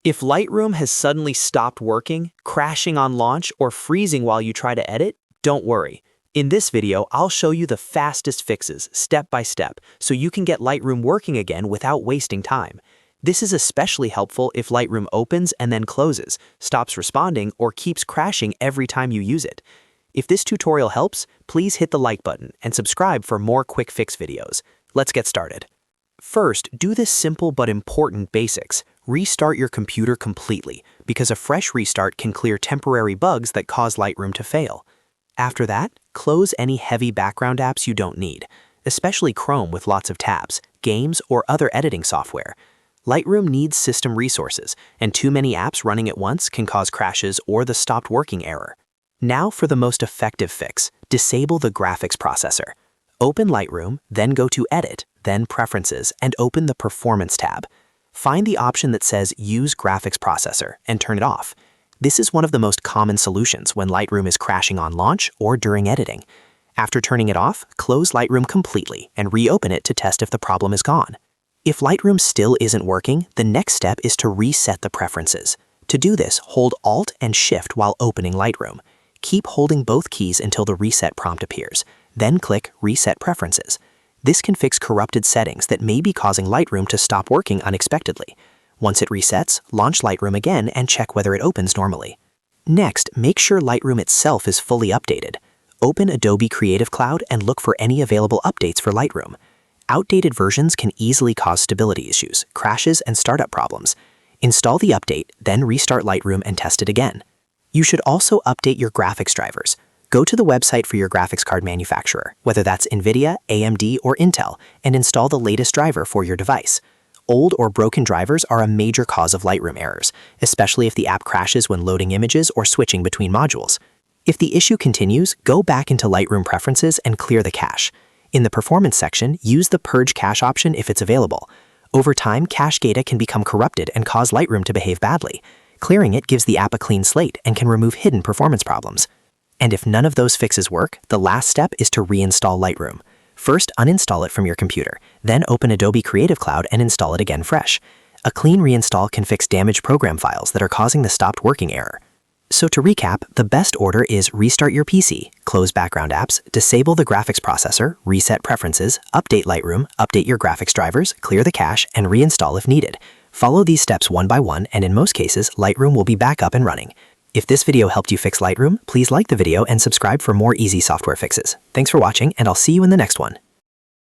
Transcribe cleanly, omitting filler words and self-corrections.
If Lightroom has suddenly stopped working, crashing on launch, or freezing while you try to edit, don't worry. In this video, I'll show you the fastest fixes, step by step, so you can get Lightroom working again without wasting time. This is especially helpful if Lightroom opens and then closes, stops responding, or keeps crashing every time you use it. If this tutorial helps, please hit the like button and subscribe for more quick fix videos. Let's get started. First, do this simple but important basics. Restart your computer completely, because a fresh restart can clear temporary bugs that cause Lightroom to fail. After that, close any heavy background apps you don't need, especially Chrome with lots of tabs, games, or other editing software. Lightroom needs system resources, and too many apps running at once can cause crashes or the stopped working error. Now for the most effective fix, disable the graphics processor. Open Lightroom, then go to Edit, then Preferences, and open the Performance tab. Find the option that says Use Graphics Processor and turn it off. This is one of the most common solutions when Lightroom is crashing on launch or during editing. After turning it off, close Lightroom completely and reopen it to test if the problem is gone. If Lightroom still isn't working, the next step is to reset the preferences. To do this, hold Alt and Shift while opening Lightroom. Keep holding both keys until the reset prompt appears. Then click Reset Preferences. This can fix corrupted settings that may be causing Lightroom to stop working unexpectedly. Once it resets, launch Lightroom again and check whether it opens normally. Next, make sure Lightroom itself is fully updated. Open Adobe Creative Cloud and look for any available updates for Lightroom. Outdated versions can easily cause stability issues, crashes, and startup problems. Install the update, then restart Lightroom and test it again. You should also update your graphics drivers. Go to the website for your graphics card manufacturer, whether that's NVIDIA, AMD, or Intel, and install the latest driver for your device. Old or broken drivers are a major cause of Lightroom errors, especially if the app crashes when loading images or switching between modules. If the issue continues, go back into Lightroom Preferences and clear the cache. In the Performance section, use the Purge Cache option if it's available. Over time, cache data can become corrupted and cause Lightroom to behave badly. Clearing it gives the app a clean slate and can remove hidden performance problems. And if none of those fixes work, the last step is to reinstall Lightroom. First, uninstall it from your computer, then open Adobe Creative Cloud and install it again fresh. A clean reinstall can fix damaged program files that are causing the stopped working error. So to recap, the best order is restart your PC, close background apps, disable the graphics processor, reset preferences, update Lightroom, update your graphics drivers, clear the cache, and reinstall if needed. Follow these steps one by one, and in most cases, Lightroom will be back up and running. If this video helped you fix Lightroom, please like the video and subscribe for more easy software fixes. Thanks for watching, and I'll see you in the next one.